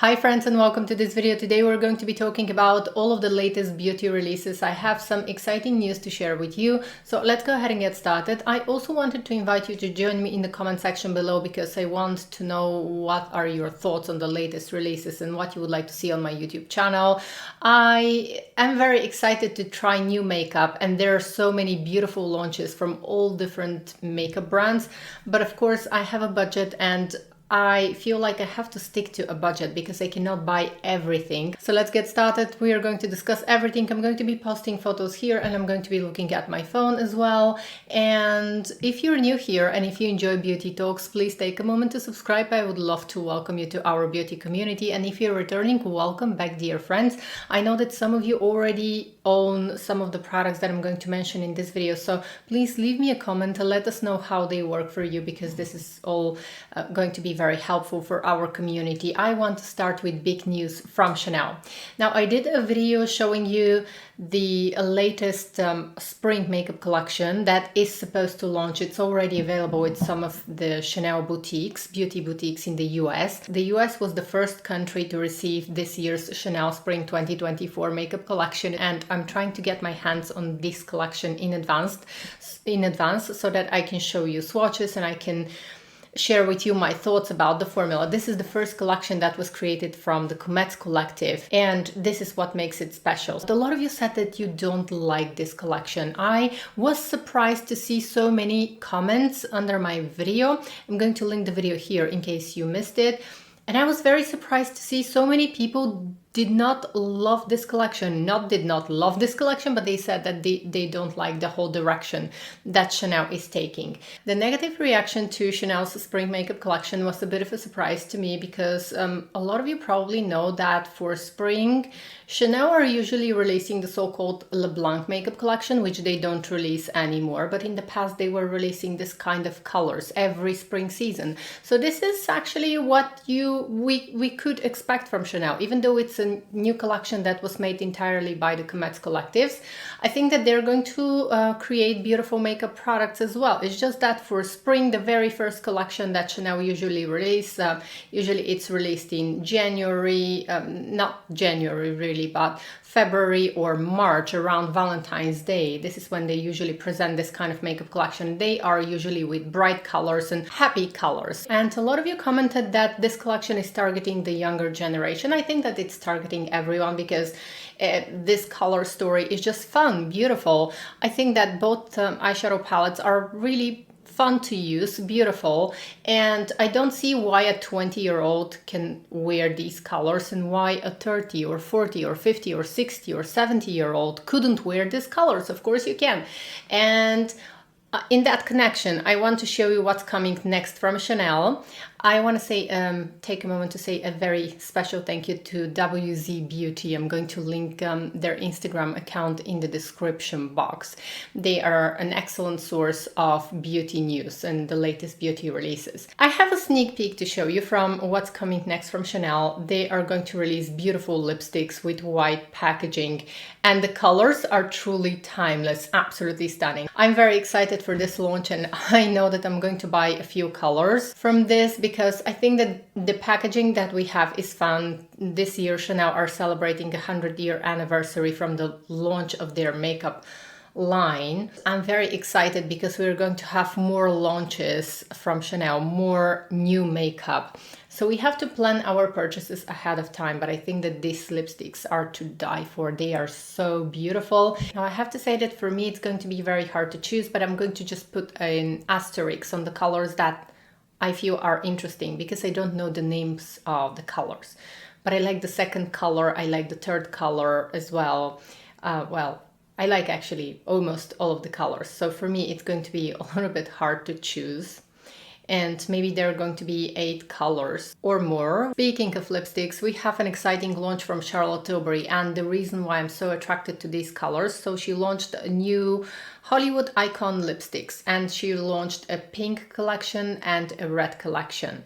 Hi friends and welcome to this video. Today we're going to be talking about all of the latest beauty releases. I have some exciting news to share with you. So let's go ahead and get started. I also wanted to invite you to join me in the comment section below because I want to know what are your thoughts on the latest releases and what you would like to see on my YouTube channel. I am very excited to try new makeup and there are so many beautiful launches from all different makeup brands. But of course I have a budget and I feel like I have to stick to a budget because I cannot buy everything. So let's get started. We are going to discuss everything. I'm going to be posting photos here and I'm going to be looking at my phone as well. And if you're new here and if you enjoy beauty talks, please take a moment to subscribe. I would love to welcome you to our beauty community. And if you're returning, welcome back, dear friends. I know that some of you already own some of the products that I'm going to mention in this video. So please leave me a comment and let us know how they work for you because this is all going to be very helpful for our community. I want to start with big news from Chanel. Now, I did a video showing you the latest spring makeup collection that is supposed to launch. It's already available with some of the Chanel boutiques, beauty boutiques in the US. The US was the first country to receive this year's Chanel Spring 2024 makeup collection, and I'm trying to get my hands on this collection in advance so that I can show you swatches and I can share with you my thoughts about the formula. This is the first collection that was created from the Comets collective, and this is what makes it special. A lot of you said that you don't like this collection. I was surprised to see so many comments under my video. I'm going to link the video here in case you missed it. And I was very surprised to see so many people did not love this collection. Did not love this collection, but they said that they don't like the whole direction that Chanel is taking. The negative reaction to Chanel's spring makeup collection was a bit of a surprise to me because a lot of you probably know that for spring, Chanel are usually releasing the so-called Le Blanc makeup collection, which they don't release anymore. But in the past, they were releasing this kind of colors every spring season. So this is actually what we could expect from Chanel, even though it's a new collection that was made entirely by the Comets collectives. I think that they're going to create beautiful makeup products as well. It's just that for spring, the very first collection that Chanel usually release, usually it's released in January, not January really, but February or March around Valentine's Day. This is when they usually present this kind of makeup collection. They are usually with bright colors and happy colors. And a lot of you commented that this collection is targeting the younger generation. I think that it's targeting everyone because this color story is just fun, beautiful. I think that both eyeshadow palettes are really fun to use, beautiful, and I don't see why a 20-year-old can wear these colors and why a 30 or 40 or 50 or 60 or 70-year-old couldn't wear these colors. Of course you can. And in that connection, I want to show you what's coming next from Chanel. I want to say, take a moment to say a very special thank you to WZ Beauty. I'm going to link their Instagram account in the description box. They are an excellent source of beauty news and the latest beauty releases. I have a sneak peek to show you from what's coming next from Chanel. They are going to release beautiful lipsticks with white packaging, and the colors are truly timeless, absolutely stunning. I'm very excited for this launch, and I know that I'm going to buy a few colors from this because I think that the packaging that we have is fun. This year Chanel are celebrating a 100-year anniversary from the launch of their makeup line. I'm very excited because we're going to have more launches from Chanel, more new makeup. So we have to plan our purchases ahead of time, but I think that these lipsticks are to die for. They are so beautiful. Now I have to say that for me it's going to be very hard to choose, but I'm going to just put an asterisk on the colors that I feel are interesting because I don't know the names of the colors. But I like the second color, I like the third color as well. I like actually almost all of the colors. So for me, it's going to be a little bit hard to choose. And maybe there are going to be 8 colors or more. Speaking of lipsticks, we have an exciting launch from Charlotte Tilbury, and the reason why I'm so attracted to these colors. So she launched a new Hollywood Icon lipsticks, and she launched a pink collection and a red collection.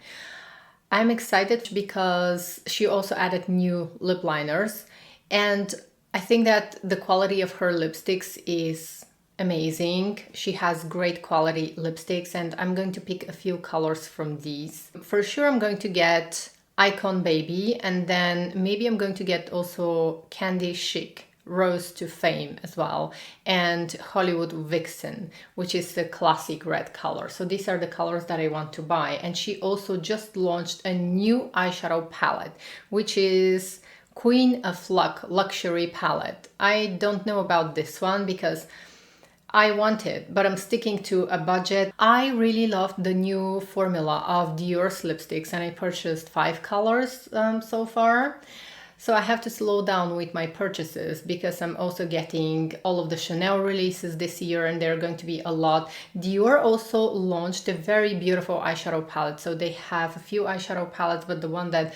I'm excited because she also added new lip liners, and I think that the quality of her lipsticks is amazing. She has great quality lipsticks, and I'm going to pick a few colors from these. For sure I'm going to get Icon Baby, and then maybe I'm going to get also Candy Chic Rose to Fame as well, and Hollywood Vixen, which is the classic red color. So these are the colors that I want to buy. And she also just launched a new eyeshadow palette, which is Queen of Luck Luxury Palette. I don't know about this one because I want it, but I'm sticking to a budget. I really loved the new formula of Dior's lipsticks, and I purchased 5 colors so far. So I have to slow down with my purchases because I'm also getting all of the Chanel releases this year, and there are going to be a lot. Dior also launched a very beautiful eyeshadow palette. So they have a few eyeshadow palettes, but the one that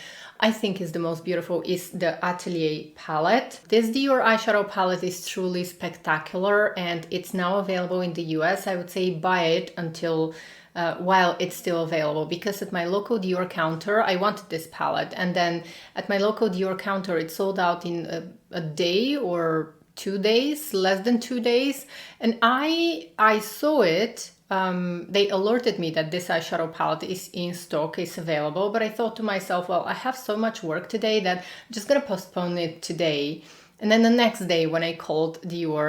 I think is the most beautiful is the Atelier palette. This Dior eyeshadow palette is truly spectacular, and it's now available in the US. I would say buy it until while it's still available, because at my local Dior counter I wanted this palette, and then at my local Dior counter it sold out in a day or 2 days, less than 2 days, and I saw it. They alerted me that this eyeshadow palette is in stock, is available, but I thought to myself, well, I have so much work today that I'm just gonna postpone it today. And then the next day when I called Dior,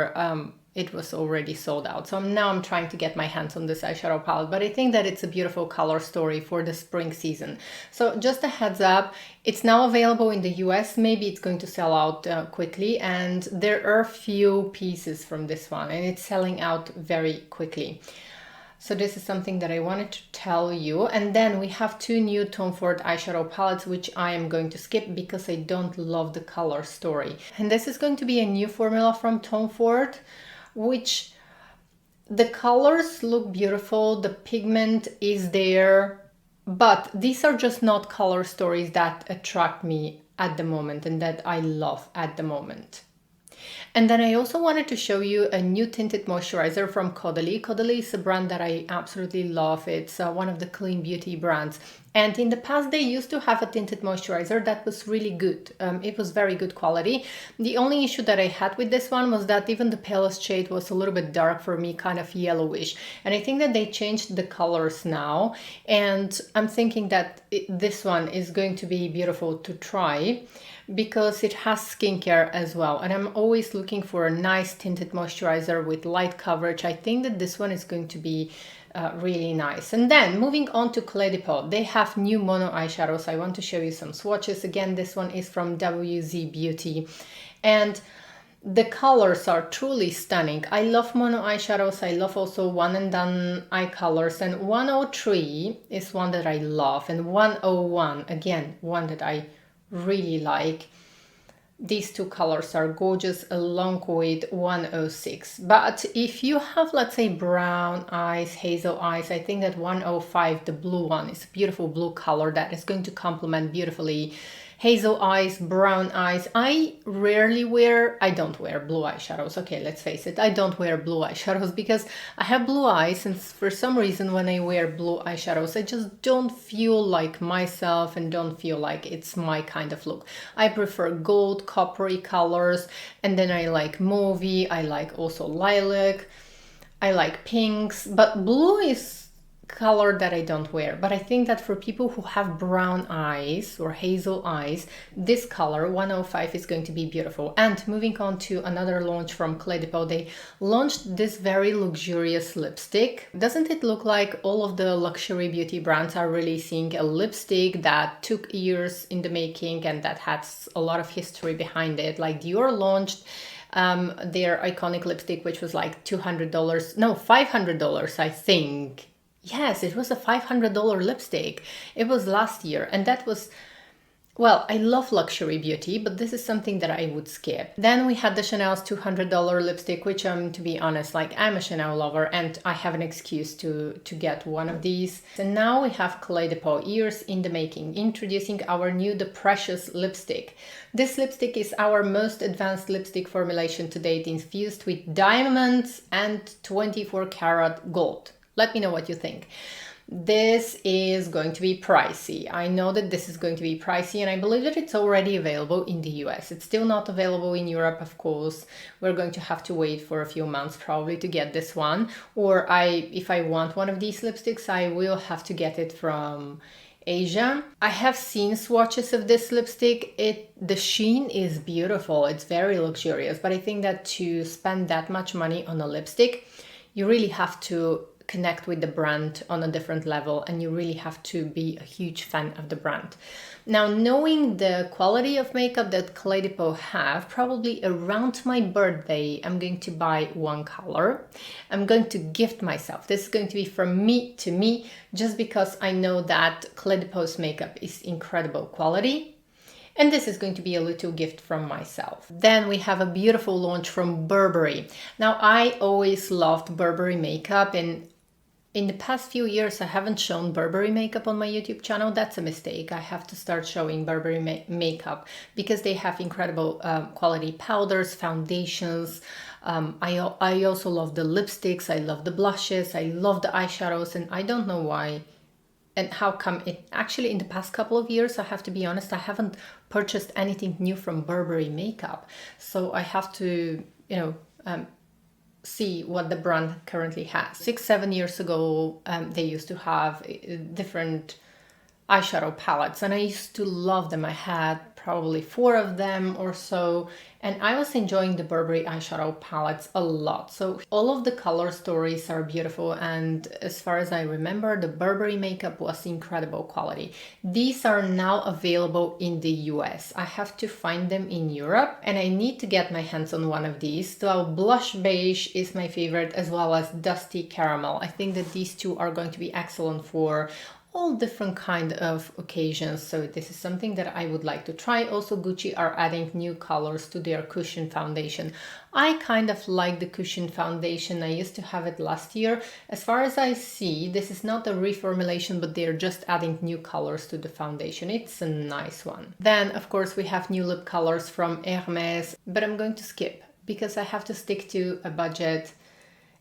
it was already sold out. So now I'm trying to get my hands on this eyeshadow palette, but I think that it's a beautiful color story for the spring season. So just a heads up, it's now available in the US. Maybe it's going to sell out quickly, and there are few pieces from this one, and it's selling out very quickly. So this is something that I wanted to tell you. And then we have 2 new Tom Ford eyeshadow palettes, which I am going to skip because I don't love the color story. And this is going to be a new formula from Tom Ford, which the colors look beautiful, the pigment is there, but these are just not color stories that attract me at the moment and that I love at the moment. And then I also wanted to show you a new tinted moisturizer from Caudalie. Caudalie is a brand that I absolutely love. It's one of the clean beauty brands. And in the past, they used to have a tinted moisturizer that was really good. It was very good quality. The only issue that I had with this one was that even the palest shade was a little bit dark for me, kind of yellowish. And I think that they changed the colors now. And I'm thinking that this one is going to be beautiful to try, because it has skincare as well, and I'm always looking for a nice tinted moisturizer with light coverage. I think that this one is going to be really nice. And then moving on to Clé de Peau, they have new mono eyeshadows. I want to show you some swatches. Again, this one is from WZ Beauty, and the colors are truly stunning. I love mono eyeshadows. I love also one and done eye colors, and 103 is one that I love, and 101 again, one that I really like. These 2 colors are gorgeous along with 106. But if you have, let's say, brown eyes, hazel eyes, I think that 105, the blue one, is a beautiful blue color that is going to complement beautifully hazel eyes, brown eyes. I don't wear blue eyeshadows. Okay, let's face it, I don't wear blue eyeshadows because I have blue eyes, and for some reason when I wear blue eyeshadows, I just don't feel like myself and don't feel like it's my kind of look. I prefer gold, coppery colors, and then I like mauvey, I like also lilac, I like pinks, but blue is color that I don't wear. But I think that for people who have brown eyes or hazel eyes, this color 105 is going to be beautiful. And moving on to another launch from Clé de Peau, they launched this very luxurious lipstick. Doesn't it look like all of the luxury beauty brands are releasing a lipstick that took years in the making and that has a lot of history behind it? Like Dior launched their iconic lipstick, which was like $200, no, $500, I think. Yes, it was a $500 lipstick. It was last year, and that was, well, I love luxury beauty, but this is something that I would skip. Then we had the Chanel's $200 lipstick, which to be honest, like I'm a Chanel lover and I have an excuse to get one of these. And now we have Clé de Peau, years in the making, introducing our new The Precious lipstick. This lipstick is our most advanced lipstick formulation to date, infused with diamonds and 24 karat gold. Let me know what you think. This is going to be pricey. I know that this is going to be pricey, and I believe that it's already available in the US. It's still not available in Europe, of course. We're going to have to wait for a few months probably to get this one. Or if I want one of these lipsticks, I will have to get it from Asia. I have seen swatches of this lipstick. The sheen is beautiful. It's very luxurious, but I think that to spend that much money on a lipstick, you really have to connect with the brand on a different level, and you really have to be a huge fan of the brand. Now, knowing the quality of makeup that Caudalie Tinted have, probably around my birthday, I'm going to buy one color. I'm going to gift myself. This is going to be from me to me, just because I know that Caudalie Tinted's makeup is incredible quality. And this is going to be a little gift from myself. Then we have a beautiful launch from Burberry. Now, I always loved Burberry makeup, and in the past few years, I haven't shown Burberry makeup on my YouTube channel. That's a mistake. I have to start showing Burberry makeup because they have incredible quality powders, foundations. I also love the lipsticks. I love the blushes. I love the eyeshadows, and I don't know why. And how come it actually in the past couple of years, I have to be honest, I haven't purchased anything new from Burberry makeup. So I have to, see what the brand currently has. 6-7 years ago, they used to have different eyeshadow palettes, and I used to love them. I had probably 4 of them or so, and I was enjoying the Burberry eyeshadow palettes a lot. So all of the color stories are beautiful, and as far as I remember, the Burberry makeup was incredible quality. These are now available in the US. I have to find them in Europe, and I need to get my hands on one of these. So blush beige is my favorite, as well as dusty caramel. I think that these two are going to be excellent for all different kind of occasions, so this is something that I would like to try. Also, Gucci are adding new colors to their cushion foundation. I kind of like the cushion foundation. I used to have it last year. As far as I see, this is not a reformulation, but they're just adding new colors to the foundation. It's a nice one. Then, of course, we have new lip colors from Hermes, but I'm going to skip because I have to stick to a budget.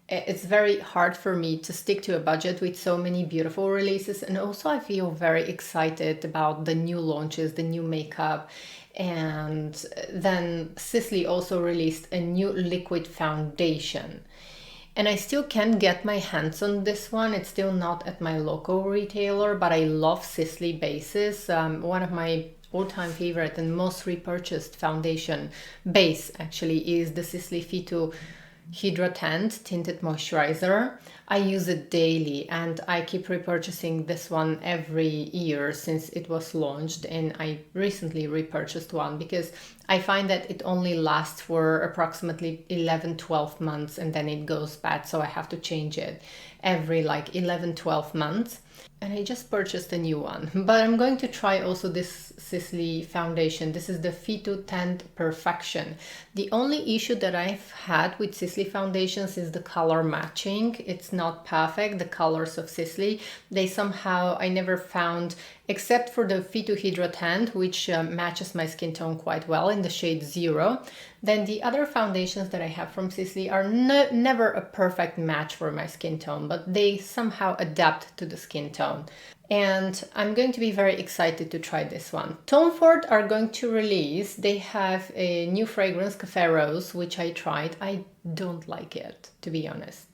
It's very hard for me to stick to a budget with so many beautiful releases, and also I feel very excited about the new launches, the new makeup. And then Sisley also released a new liquid foundation, and I still can't get my hands on this one. It's still not at my local retailer, but I love Sisley bases. One of my all-time favorite and most repurchased foundation base actually is the Sisley Phyto Hydra Tinted Moisturizer. I use it daily, and I keep repurchasing this one every year since it was launched, and I recently repurchased one because I find that it only lasts for approximately 11-12 months and then it goes bad, so I have to change it every like 11-12 months. And I just purchased a new one, but I'm going to try also this Sisley foundation. This is the Phyto Tint Perfection. The only issue that I've had with Sisley foundations is the color matching. It's not perfect, the colors of Sisley. They somehow, I never found, except for the Phyto Hydra Tint, which matches my skin tone quite well in the shade 0. Then the other foundations that I have from Sisley are never a perfect match for my skin tone, but they somehow adapt to the skin tone. And I'm going to be very excited to try this one. Tom Ford are going to release, they have a new fragrance, Cafe Rose, which I tried. I don't like it, to be honest.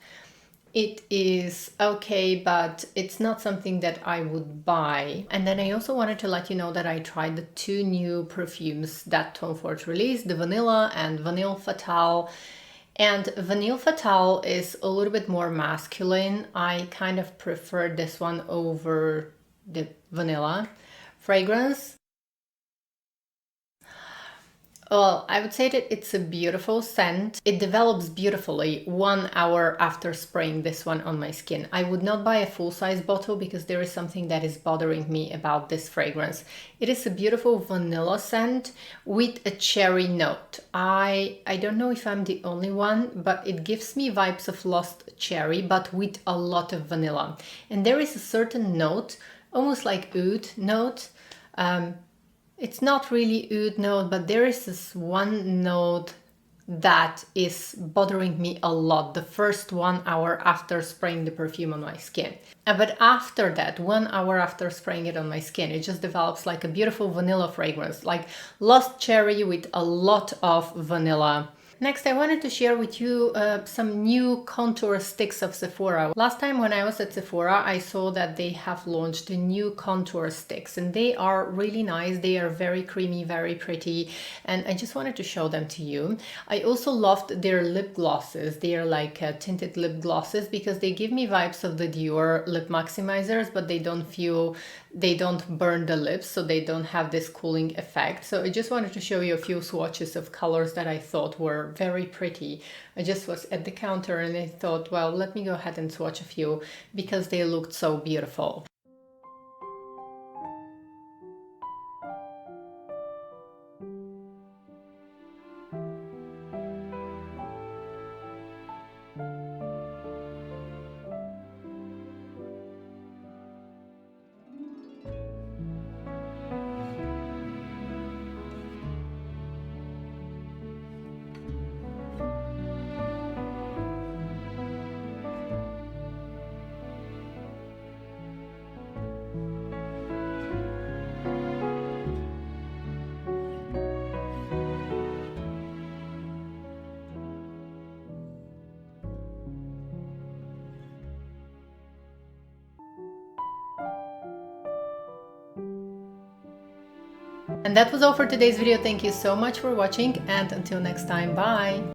It is okay, but it's not something that I would buy. And then I also wanted to let you know that I tried the 2 new perfumes that Tom Ford released, the Vanilla and Vanille Fatale. And Vanille Fatale is a little bit more masculine. I kind of prefer this one over the Vanilla fragrance. Well, I would say that it's a beautiful scent. It develops beautifully 1 hour after spraying this one on my skin. I would not buy a full-size bottle because there is something that is bothering me about this fragrance. It is a beautiful vanilla scent with a cherry note. I don't know if I'm the only one, but it gives me vibes of Lost Cherry, but with a lot of vanilla. And there is a certain note, almost like oud note. It's not really oud note, but there is this one note that is bothering me a lot the first 1 hour after spraying the perfume on my skin. But after that, 1 hour after spraying it on my skin, it just develops like a beautiful vanilla fragrance, like Lost Cherry with a lot of vanilla. Next, I wanted to share with you some new contour sticks of Sephora. Last time when I was at Sephora, I saw that they have launched a new contour sticks, and they are really nice. They are very creamy, very pretty, and I just wanted to show them to you. I also loved their lip glosses. They are like tinted lip glosses because they give me vibes of the Dior lip maximizers, but they don't burn the lips, so they don't have this cooling effect. So I just wanted to show you a few swatches of colors that I thought were very pretty. I just was at the counter and I thought, well, let me go ahead and swatch a few because they looked so beautiful. And that was all for today's video. Thank you so much for watching, and until next time, bye!